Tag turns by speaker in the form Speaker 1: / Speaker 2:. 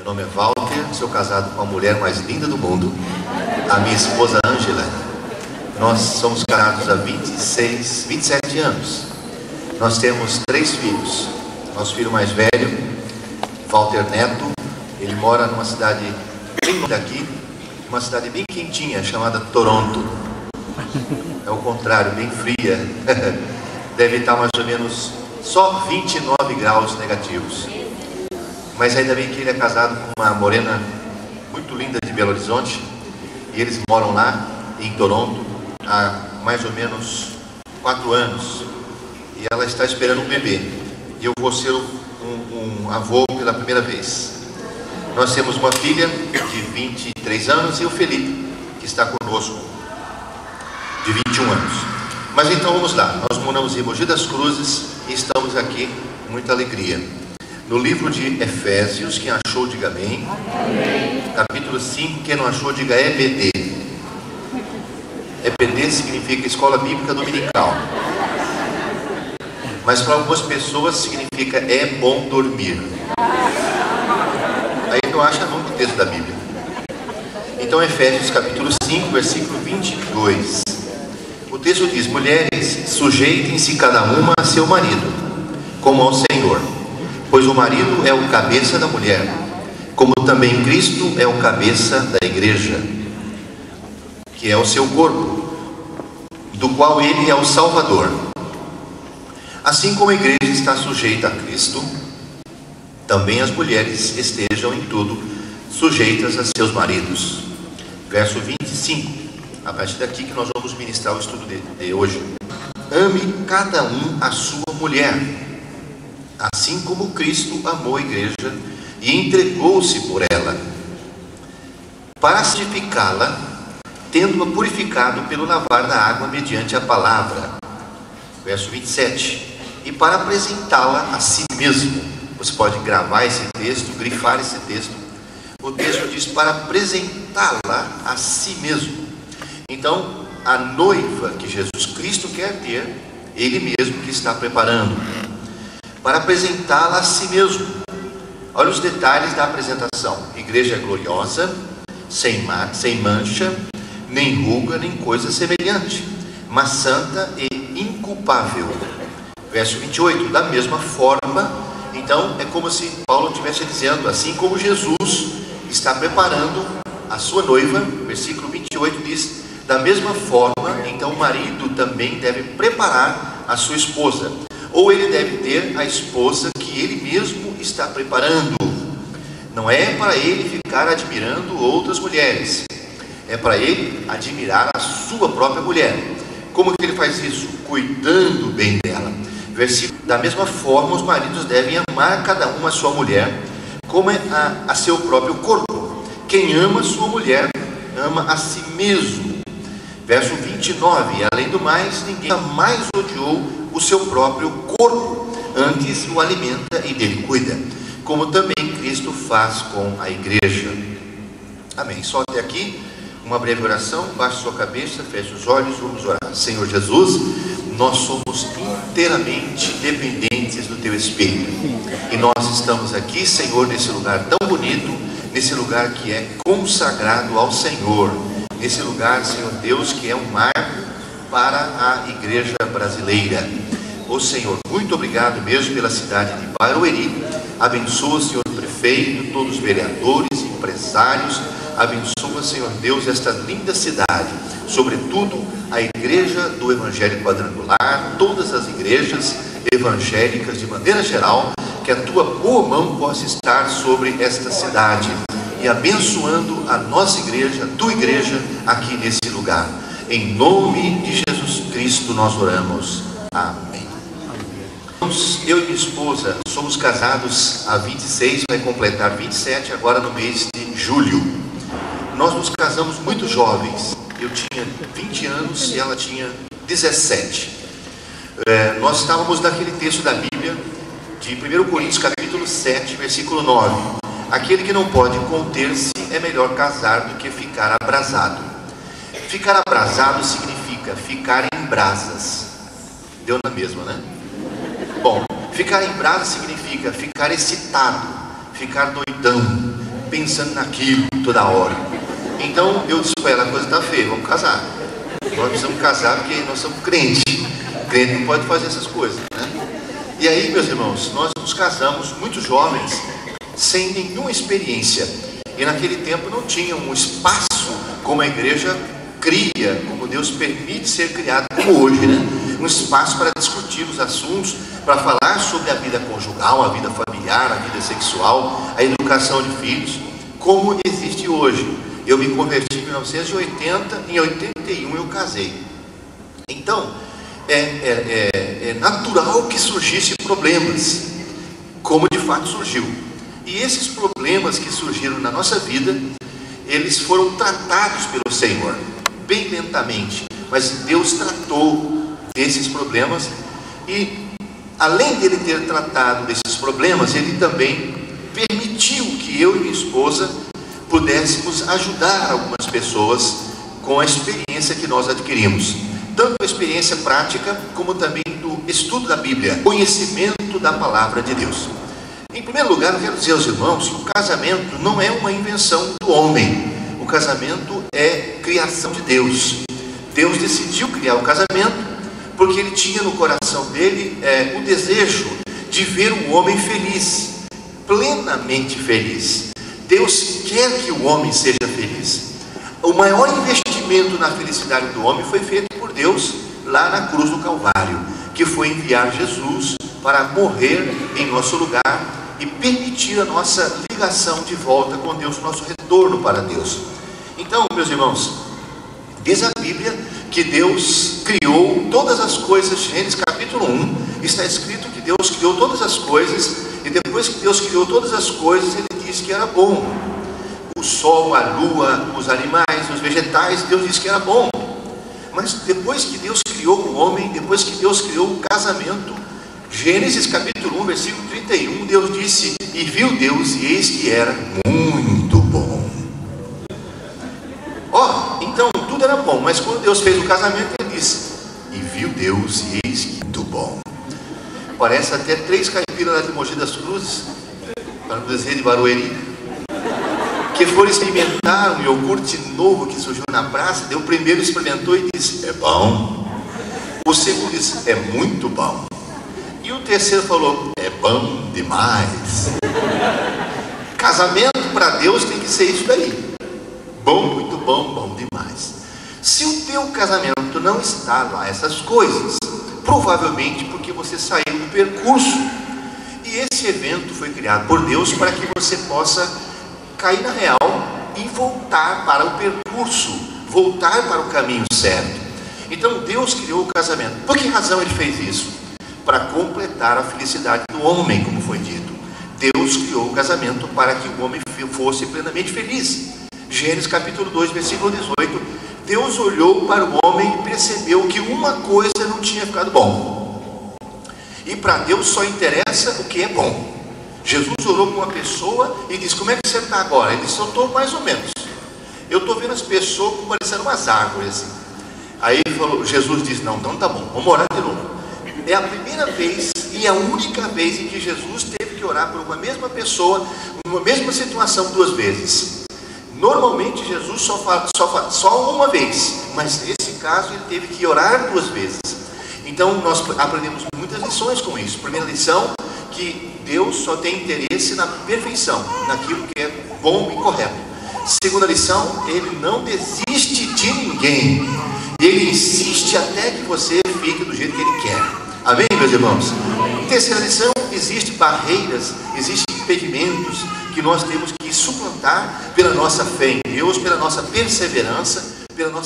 Speaker 1: Meu nome é Walter, sou casado com a mulher mais linda do mundo, a minha esposa Ângela. Nós somos casados há 27 anos. Nós temos 3 filhos. Nosso filho mais velho, Walter Neto, ele mora numa cidade bem longe daqui, uma cidade bem quentinha, chamada Toronto. É o contrário, bem fria. Deve estar mais ou menos só 29 graus negativos. Mas ainda bem que ele é casado com uma morena muito linda de Belo Horizonte. E eles moram lá em Toronto há mais ou menos 4 anos. E ela está esperando um bebê. E eu vou ser um avô pela primeira vez. Nós temos uma filha de 23 anos e o Felipe, que está conosco, de 21 anos. Mas então vamos lá. Nós moramos em Mogi das Cruzes e estamos aqui com muita alegria. No livro de Efésios, quem achou, diga amém. Amém. Capítulo 5, quem não achou, diga EBD. EBD significa Escola Bíblica Dominical. Mas para algumas pessoas significa é bom dormir. Aí não acha nunca o texto da Bíblia. Então Efésios capítulo 5, versículo 22. O texto diz: mulheres, sujeitem-se cada uma a seu marido, como ao Senhor. Pois o marido é o cabeça da mulher, como também Cristo é o cabeça da igreja, que é o seu corpo, do qual ele é o Salvador. Assim como a igreja está sujeita a Cristo, também as mulheres estejam em tudo sujeitas a seus maridos. Verso 25, a partir daqui que nós vamos ministrar o estudo de hoje. Ame cada um a sua mulher, assim como Cristo amou a igreja e entregou-se por ela, para santificá-la, tendo-a purificado pelo lavar da água mediante a palavra. Verso 27, e para apresentá-la a si mesmo. Você pode gravar esse texto, grifar esse texto. O texto diz para apresentá-la a si mesmo. Então, a noiva que Jesus Cristo quer ter, Ele mesmo que está preparando, para apresentá-la a si mesmo. Olha os detalhes da apresentação: igreja gloriosa, sem mancha, nem ruga, nem coisa semelhante, mas santa e inculpável. Verso 28, da mesma forma. Então é como se Paulo estivesse dizendo, assim como Jesus está preparando a sua noiva, versículo 28 diz: da mesma forma, então o marido também deve preparar a sua esposa, ou ele deve ter a esposa que ele mesmo está preparando. Não é para ele ficar admirando outras mulheres, é para ele admirar a sua própria mulher. Como que ele faz isso? Cuidando bem dela. Versículo: da mesma forma os maridos devem amar cada um a sua mulher como a seu próprio corpo. Quem ama sua mulher ama a si mesmo. Verso 29, além do mais, ninguém jamais odiou o seu próprio corpo, antes o alimenta e dele cuida, como também Cristo faz com a igreja. Amém. Só até aqui, uma breve oração. Baixe sua cabeça, feche os olhos, vamos orar. Senhor Jesus, nós somos inteiramente dependentes do Teu Espírito, e nós estamos aqui, Senhor, nesse lugar tão bonito, nesse lugar que é consagrado ao Senhor, nesse lugar, Senhor Deus, que é um marco para a igreja brasileira. Ô Senhor, muito obrigado mesmo pela cidade de Barueri. Abençoa, Senhor, o prefeito, todos os vereadores, empresários. Abençoa, Senhor Deus, esta linda cidade, sobretudo a igreja do Evangelho Quadrangular, todas as igrejas evangélicas de maneira geral. Que a Tua boa mão possa estar sobre esta cidade e abençoando a nossa igreja, a Tua igreja aqui nesse lugar. Em nome de Jesus Cristo nós oramos. Amém. Eu e minha esposa somos casados há 26, vai completar 27 agora no mês de julho. Nós nos casamos muito jovens. Eu tinha 20 anos e ela tinha 17. Nós estávamos naquele texto da Bíblia de 1 Coríntios capítulo 7, versículo 9. Aquele que não pode conter-se é melhor casar do que ficar abrasado. Ficar abrasado significa ficar em brasas. Deu na mesma, né? Bom, ficar em brasa significa ficar excitado, ficar doidão, pensando naquilo toda hora. Então eu disse para ela: a coisa está feia, vamos casar. Nós precisamos casar porque nós somos crentes. Crente não pode fazer essas coisas, né? E aí, meus irmãos, nós nos casamos muito jovens, sem nenhuma experiência. E naquele tempo não tinha um espaço como a igreja cria, como Deus permite ser criado como hoje, né? Um espaço para discutir os assuntos, para falar sobre a vida conjugal, a vida familiar, a vida sexual, a educação de filhos, como existe hoje. Eu me converti em 1980, em 81 eu casei. Então, é natural que surgissem problemas, como de fato surgiu. E esses problemas que surgiram na nossa vida, eles foram tratados pelo Senhor, bem lentamente, mas Deus tratou desses problemas. E além dele ter tratado desses problemas, ele também permitiu que eu e minha esposa pudéssemos ajudar algumas pessoas com a experiência que nós adquirimos, tanto a experiência prática como também do estudo da Bíblia, conhecimento da palavra de Deus. Em primeiro lugar, eu quero dizer aos irmãos que o casamento não é uma invenção do homem. O casamento é criação de Deus. Deus decidiu criar o casamento porque ele tinha no coração dele o desejo de ver o homem feliz, plenamente feliz. Deus quer que o homem seja feliz. O maior investimento na felicidade do homem foi feito por Deus lá na cruz do Calvário, que foi enviar Jesus para morrer em nosso lugar e permitir a nossa ligação de volta com Deus, nosso retorno para Deus. Então, meus irmãos, diz a Bíblia que Deus criou todas as coisas. Gênesis capítulo 1, está escrito que Deus criou todas as coisas, e depois que Deus criou todas as coisas, ele disse que era bom. O sol, a lua, os animais, os vegetais, Deus disse que era bom. Mas depois que Deus criou o homem, depois que Deus criou o casamento, Gênesis capítulo 1, versículo 31, Deus disse: e viu Deus, e eis que era muito bom. Então tudo era bom, mas quando Deus fez o casamento, ele disse: e viu Deus, e eis que muito bom. Parece até três caipiras lá de Mogi das Cruzes, para não dizer de Barueri, que foram experimentar um iogurte novo que surgiu na praça. O primeiro experimentou e disse: é bom. O segundo disse: é muito bom. E o terceiro falou: é bom demais. Casamento para Deus tem que ser isso daí: bom, muito bom, bom demais. Se o teu casamento não está lá essas coisas, provavelmente porque você saiu do percurso. E esse evento foi criado por Deus para que você possa cair na real e voltar para o percurso, voltar para o caminho certo. Então Deus criou o casamento. Por que razão ele fez isso? Para completar a felicidade do homem, como foi dito. Deus criou o casamento para que o homem fosse plenamente feliz. Gênesis capítulo 2, versículo 18. Deus olhou para o homem e percebeu que uma coisa não tinha ficado bom. E para Deus só interessa o que é bom. Jesus olhou para uma pessoa e disse: como é que você está agora? Ele disse: eu estou mais ou menos. Eu estou vendo as pessoas parecendo umas árvores assim. Aí Jesus disse: não, então tá bom, vamos orar de novo. É a primeira vez e a única vez em que Jesus teve que orar por uma mesma pessoa, numa mesma situação, duas vezes. Normalmente Jesus só uma vez, mas nesse caso ele teve que orar duas vezes. Então nós aprendemos muitas lições com isso. Primeira lição, que Deus só tem interesse na perfeição, naquilo que é bom e correto. Segunda lição, ele não desiste de ninguém. Ele insiste até que você fique do jeito que ele quer. Amém, meus irmãos? Terceira lição, existem barreiras, existem impedimentos que nós temos que suplantar pela nossa fé em Deus, pela nossa perseverança, pela nossa